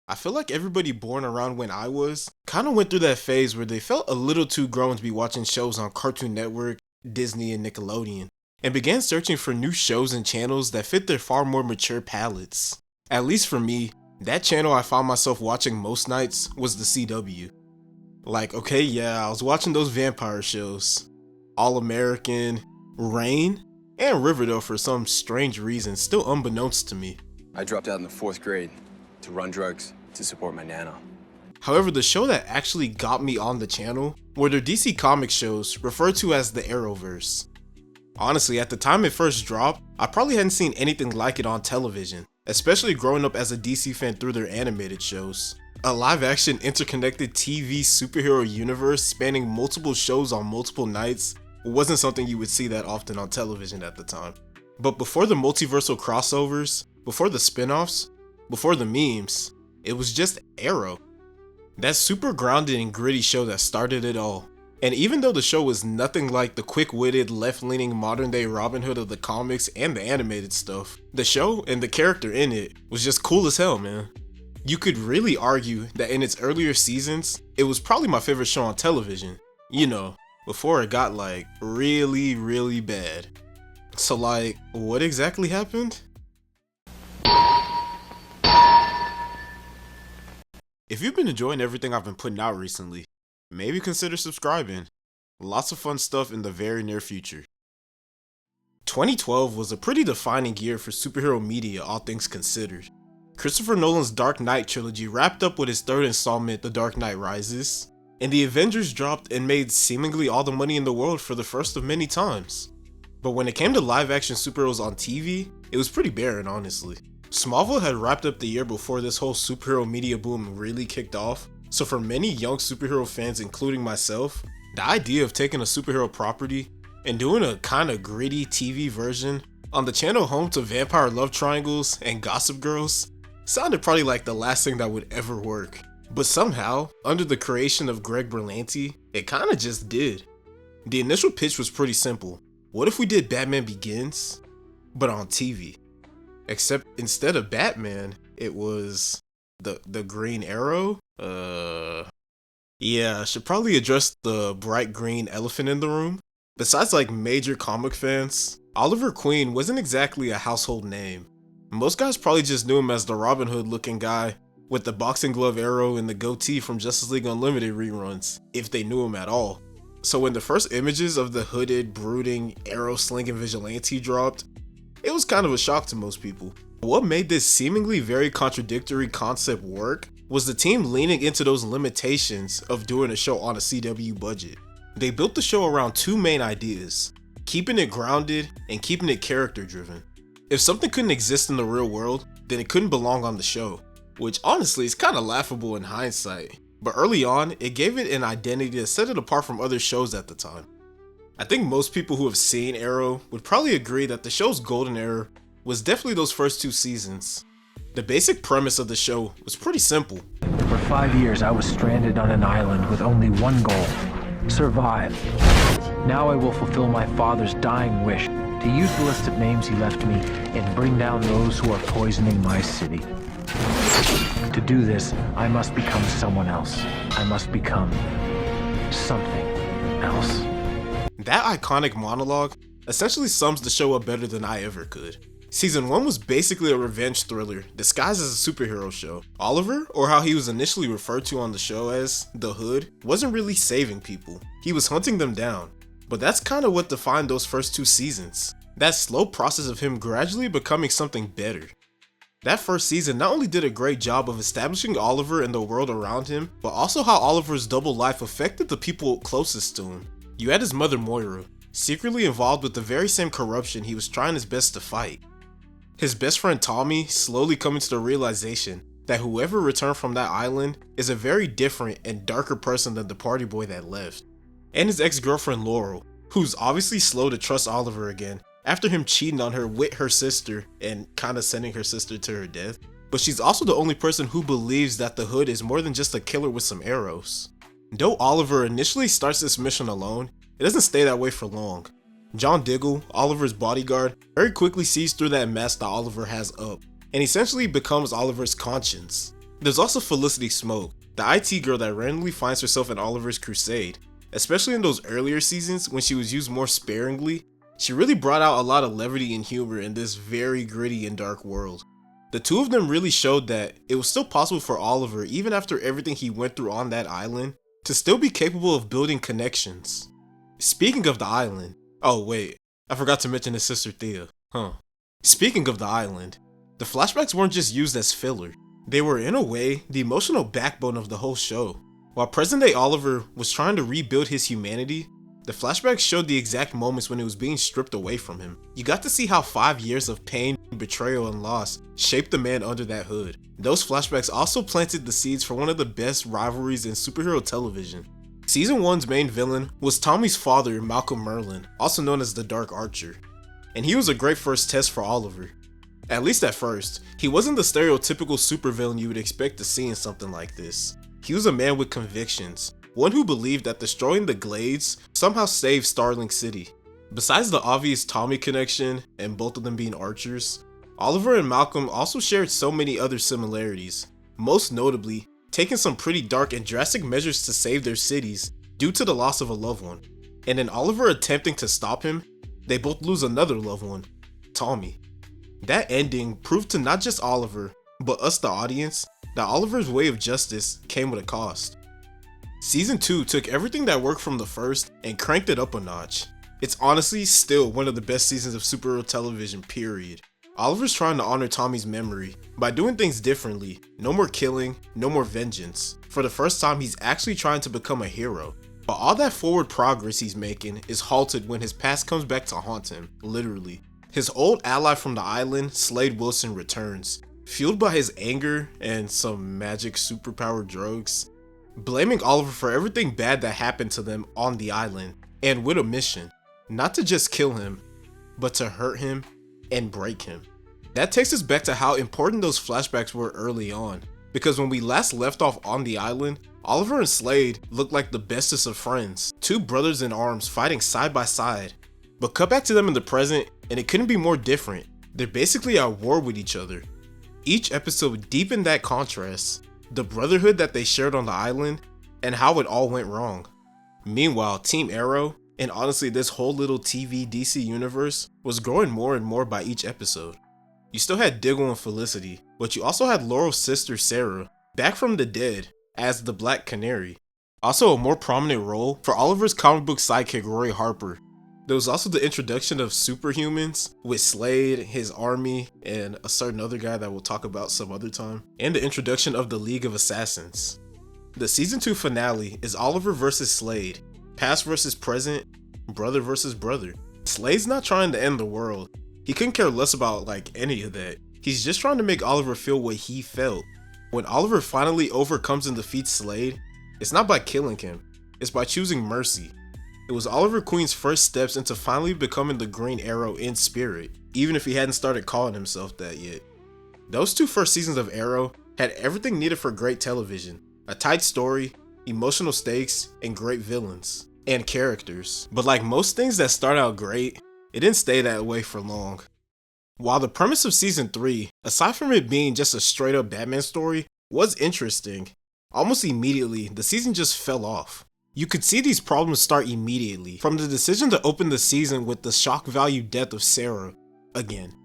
I feel like everybody born around when I was kind of went through that phase where they felt a little too grown to be watching shows on Cartoon Network, Disney, and Nickelodeon, and began searching for new shows and channels that fit their far more mature palates. At least for me, that channel I found myself watching most nights was the CW. Like, okay, yeah, I was watching those vampire shows. All American, Reign, and Riverdale for some strange reason, still unbeknownst to me. I dropped out in the 4th grade to run drugs to support my nana. However, the show that actually got me on the channel were their DC Comics shows referred to as the Arrowverse. Honestly, at the time it first dropped, I probably hadn't seen anything like it on television, especially growing up as a DC fan through their animated shows. A live-action interconnected TV superhero universe spanning multiple shows on multiple nights wasn't something you would see that often on television at the time. But before the multiversal crossovers, before the spin-offs, before the memes, it was just Arrow. That super grounded and gritty show that started it all. And even though the show was nothing like the quick-witted, left-leaning modern-day Robin Hood of the comics and the animated stuff, the show and the character in it was just cool as hell, man. You could really argue that in its earlier seasons, it was probably my favorite show on television. You know, before it got like really bad. So like, what exactly happened? If you've been enjoying everything I've been putting out recently, maybe consider subscribing. Lots of fun stuff in the very near future. 2012 was a pretty defining year for superhero media, all things considered. Christopher Nolan's Dark Knight trilogy wrapped up with his third installment, The Dark Knight Rises, and the Avengers dropped and made seemingly all the money in the world for the first of many times. But when it came to live-action superheroes on TV, it was pretty barren, honestly. Smallville had wrapped up the year before this whole superhero media boom really kicked off, so for many young superhero fans, including myself, the idea of taking a superhero property and doing a kinda gritty TV version on the channel home to vampire love triangles and Gossip Girls sounded probably like the last thing that would ever work. But somehow, under the creation of Greg Berlanti, it kinda just did. The initial pitch was pretty simple. What if we did Batman Begins, but on TV? Except instead of Batman, it was the Green Arrow? Yeah, I should probably address the bright green elephant in the room. Besides like major comic fans, Oliver Queen wasn't exactly a household name. Most guys probably just knew him as the Robin Hood looking guy with the boxing glove arrow and the goatee from Justice League Unlimited reruns, if they knew him at all. So when the first images of the hooded, brooding, arrow-slinging vigilante dropped, it was kind of a shock to most people. What made this seemingly very contradictory concept work was the team leaning into those limitations of doing a show on a CW budget. They built the show around two main ideas, keeping it grounded and keeping it character driven. If something couldn't exist in the real world, then it couldn't belong on the show, which honestly is kind of laughable in hindsight, but early on, it gave it an identity that set it apart from other shows at the time. I think most people who have seen Arrow would probably agree that the show's golden era was definitely those first 2 seasons. The basic premise of the show was pretty simple. For 5 years, I was stranded on an island with only one goal: survive. Now I will fulfill my father's dying wish to use the list of names he left me and bring down those who are poisoning my city. To do this, I must become someone else. I must become something else. That iconic monologue essentially sums the show up better than I ever could. Season 1 was basically a revenge thriller disguised as a superhero show. Oliver, or how he was initially referred to on the show as the Hood, wasn't really saving people. He was hunting them down. But that's kind of what defined those first 2 seasons. That slow process of him gradually becoming something better. That first season not only did a great job of establishing Oliver and the world around him, but also how Oliver's double life affected the people closest to him. You had his mother Moira, secretly involved with the very same corruption he was trying his best to fight. His best friend Tommy slowly coming to the realization that whoever returned from that island is a very different and darker person than the party boy that left. And his ex-girlfriend Laurel, who's obviously slow to trust Oliver again after him cheating on her with her sister and kinda sending her sister to her death. But she's also the only person who believes that the Hood is more than just a killer with some arrows. Though Oliver initially starts this mission alone, it doesn't stay that way for long. John Diggle, Oliver's bodyguard, very quickly sees through that mess that Oliver has up, and essentially becomes Oliver's conscience. There's also Felicity Smoke, the IT girl that randomly finds herself in Oliver's crusade. Especially in those earlier seasons when she was used more sparingly, she really brought out a lot of levity and humor in this very gritty and dark world. The two of them really showed that it was still possible for Oliver, even after everything he went through on that island, to still be capable of building connections. Speaking of the island, oh wait, I forgot to mention his sister Thea, Speaking of the island, the flashbacks weren't just used as filler. They were, in a way, the emotional backbone of the whole show. While present-day Oliver was trying to rebuild his humanity, the flashbacks showed the exact moments when it was being stripped away from him. You got to see how 5 years of pain, betrayal, and loss shaped the man under that hood. Those flashbacks also planted the seeds for one of the best rivalries in superhero television. Season 1's main villain was Tommy's father, Malcolm Merlyn, also known as the Dark Archer. And he was a great first test for Oliver. At least at first, he wasn't the stereotypical supervillain you would expect to see in something like this. He was a man with convictions, one who believed that destroying the Glades somehow saved Starling City. Besides the obvious Tommy connection, and both of them being archers, Oliver and Malcolm also shared so many other similarities, most notably, taking some pretty dark and drastic measures to save their cities due to the loss of a loved one. And in Oliver attempting to stop him, they both lose another loved one, Tommy. That ending proved to not just Oliver, but us the audience, that Oliver's way of justice came with a cost. Season 2 took everything that worked from the first and cranked it up a notch. It's honestly still one of the best seasons of superhero television, period. Oliver's trying to honor Tommy's memory by doing things differently. No more killing, no more vengeance. For the first time, he's actually trying to become a hero. But all that forward progress he's making is halted when his past comes back to haunt him, literally. His old ally from the island, Slade Wilson, returns, fueled by his anger and some magic superpower drugs, blaming Oliver for everything bad that happened to them on the island, and with a mission, not to just kill him, but to hurt him and break him. That takes us back to how important those flashbacks were early on, because when we last left off on the island, Oliver and Slade looked like the bestest of friends, two brothers in arms fighting side by side. But cut back to them in the present, and it couldn't be more different. They're basically at war with each other. Each episode deepened that contrast, the brotherhood that they shared on the island, and how it all went wrong. Meanwhile, Team Arrow, and honestly this whole little TV DC universe, was growing more and more by each episode. You still had Diggle and Felicity, but you also had Laurel's sister Sarah, back from the dead, as the Black Canary. Also a more prominent role for Oliver's comic book sidekick Roy Harper. There was also the introduction of superhumans with Slade, his army, and a certain other guy that we'll talk about some other time, and the introduction of the League of Assassins. The season 2 finale is Oliver versus Slade, past versus present, brother versus brother. Slade's not trying to end the world. He couldn't care less about any of that. He's just trying to make Oliver feel what he felt. When Oliver finally overcomes and defeats Slade, it's not by killing him, it's by choosing mercy. It was Oliver Queen's first steps into finally becoming the Green Arrow in spirit, even if he hadn't started calling himself that yet. Those two first seasons of Arrow had everything needed for great television. A tight story, emotional stakes, and great villains. And characters. But like most things that start out great, it didn't stay that way for long. While the premise of season 3, aside from it being just a straight up Batman story, was interesting, almost immediately the season just fell off. You could see these problems start immediately, from the decision to open the season with the shock value death of Sarah, again.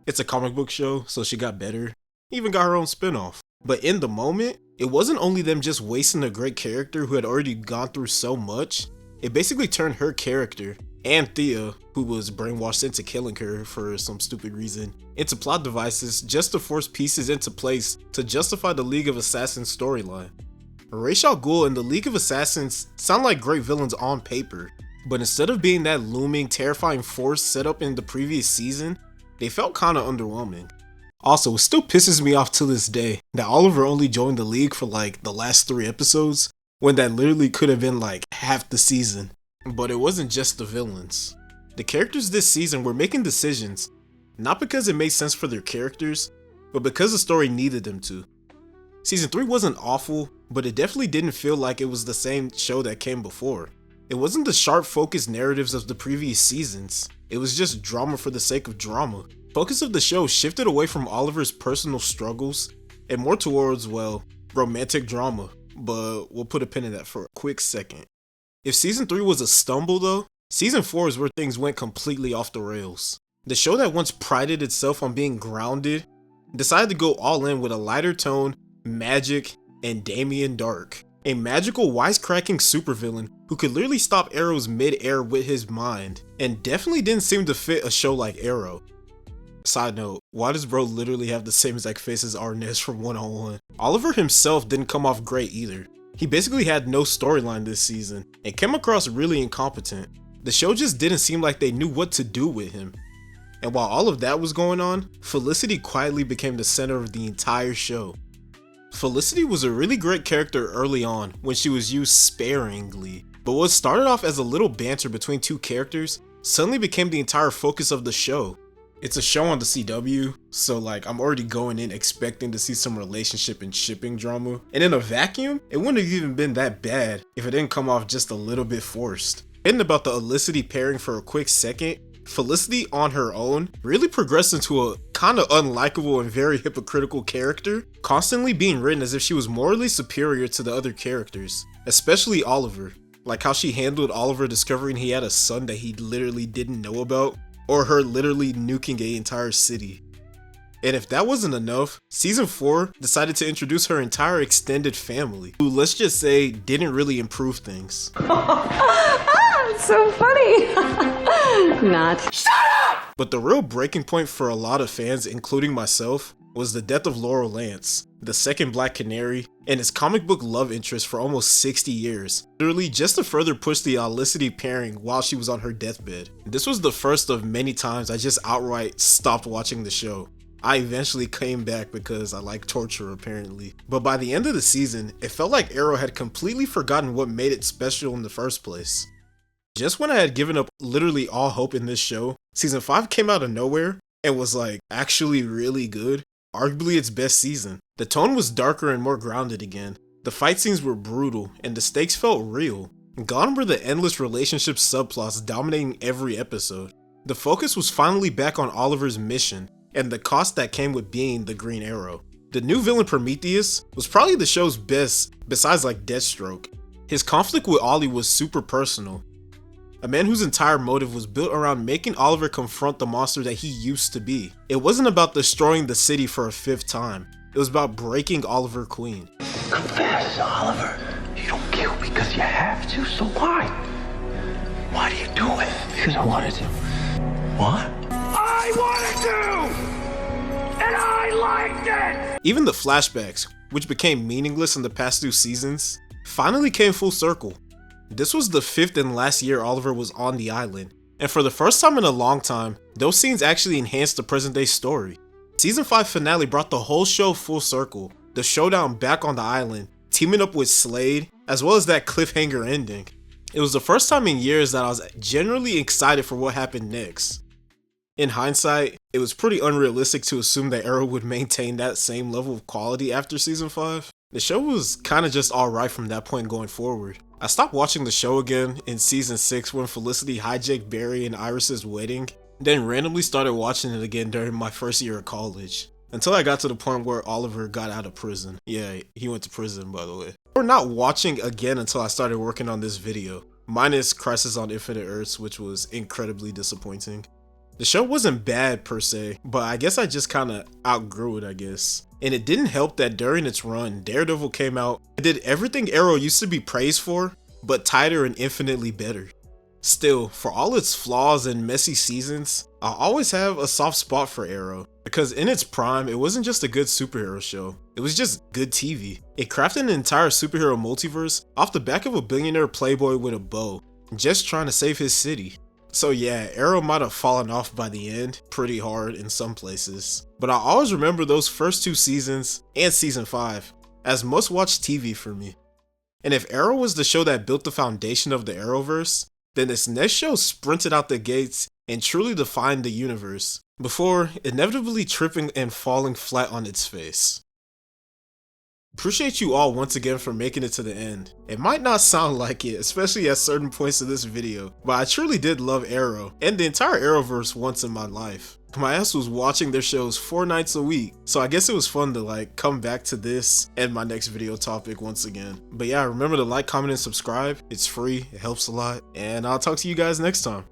It's a comic book show, so she got better, even got her own spinoff. But in the moment, it wasn't only them just wasting a great character who had already gone through so much, it basically turned her character, and Thea, who was brainwashed into killing her for some stupid reason, into plot devices just to force pieces into place to justify the League of Assassins storyline. Ra's al Ghul and the League of Assassins sound like great villains on paper, but instead of being that looming, terrifying force set up in the previous season, they felt kinda underwhelming. Also, it still pisses me off to this day that Oliver only joined the League for the last 3 episodes, when that literally could have been half the season. But it wasn't just the villains. The characters this season were making decisions, not because it made sense for their characters, but because the story needed them to. Season 3 wasn't awful, but it definitely didn't feel like it was the same show that came before. It wasn't the sharp focused narratives of the previous seasons, it was just drama for the sake of drama. Focus of the show shifted away from Oliver's personal struggles and more towards, well, romantic drama, but we'll put a pin in that for a quick second. If season 3 was a stumble though, season 4 is where things went completely off the rails. The show that once prided itself on being grounded decided to go all in with a lighter tone, magic, and Damien Darhk, a magical wisecracking supervillain who could literally stop Arrow's mid-air with his mind, and definitely didn't seem to fit a show like Arrow. Side note, why does bro literally have the same exact face as Arnez from 101? Oliver himself didn't come off great either. He basically had no storyline this season, and came across really incompetent. The show just didn't seem like they knew what to do with him. And while all of that was going on, Felicity quietly became the center of the entire show. Felicity was a really great character early on when she was used sparingly, but what started off as a little banter between two characters suddenly became the entire focus of the show. It's a show on the CW, so like I'm already going in expecting to see some relationship and shipping drama, and in a vacuum, it wouldn't have even been that bad if it didn't come off just a little bit forced. Hitting about the Felicity pairing for a quick second, Felicity on her own really progressed into a kinda unlikable and very hypocritical character, constantly being written as if she was morally superior to the other characters, especially Oliver. Like how she handled Oliver discovering he had a son that he literally didn't know about, or her literally nuking an entire city. And if that wasn't enough, season 4 decided to introduce her entire extended family, who let's just say didn't really improve things. It's so funny. Not. Shut up! But the real breaking point for a lot of fans, including myself, was the death of Laurel Lance, the second Black Canary, and his comic book love interest for almost 60 years, literally just to further push the Felicity pairing while she was on her deathbed. This was the first of many times I just outright stopped watching the show. I eventually came back because I like torture apparently, but by the end of the season, it felt like Arrow had completely forgotten what made it special in the first place. Just when I had given up literally all hope in this show, season 5 came out of nowhere and was like actually really good. Arguably its best season. The tone was darker and more grounded again. The fight scenes were brutal and the stakes felt real. Gone were the endless relationship subplots dominating every episode. The focus was finally back on Oliver's mission and the cost that came with being the Green Arrow. The new villain Prometheus was probably the show's best besides like Deathstroke. His conflict with Ollie was super personal. A man whose entire motive was built around making Oliver confront the monster that he used to be. It wasn't about destroying the city for a 5th time. It was about breaking Oliver Queen. Confess, Oliver. You don't kill because you have to, so why? Why do you do it? Because I wanted to. What? I wanted to! And I liked it! Even the flashbacks, which became meaningless in the past 2 seasons, finally came full circle. This was the 5th and last year Oliver was on the island, and for the first time in a long time, those scenes actually enhanced the present day story. Season 5 finale brought the whole show full circle, the showdown back on the island, teaming up with Slade, as well as that cliffhanger ending. It was the first time in years that I was genuinely excited for what happened next. In hindsight, it was pretty unrealistic to assume that Arrow would maintain that same level of quality after season 5. The show was kinda just alright from that point going forward. I stopped watching the show again in season 6 when Felicity hijacked Barry and Iris's wedding, then randomly started watching it again during my first year of college, until I got to the point where Oliver got out of prison. Yeah, he went to prison by the way. Or not watching again until I started working on this video, minus Crisis on Infinite Earths, which was incredibly disappointing. The show wasn't bad per se, but I guess I just kinda outgrew it I guess. And it didn't help that during its run, Daredevil came out and did everything Arrow used to be praised for, but tighter and infinitely better. Still, for all its flaws and messy seasons, I'll always have a soft spot for Arrow, because in its prime, it wasn't just a good superhero show, it was just good TV. It crafted an entire superhero multiverse off the back of a billionaire playboy with a bow, just trying to save his city. So yeah, Arrow might have fallen off by the end, pretty hard in some places, but I always remember those first 2 seasons, and season 5, as must-watch TV for me. And if Arrow was the show that built the foundation of the Arrowverse, then this next show sprinted out the gates and truly defined the universe, before inevitably tripping and falling flat on its face. Appreciate you all once again for making it to the end. It might not sound like it, especially at certain points of this video, but I truly did love Arrow and the entire Arrowverse once in my life. My ass was watching their shows 4 nights a week, so I guess it was fun to like come back to this and my next video topic once again. But yeah, remember to like, comment, and subscribe. It's free, it helps a lot, and I'll talk to you guys next time.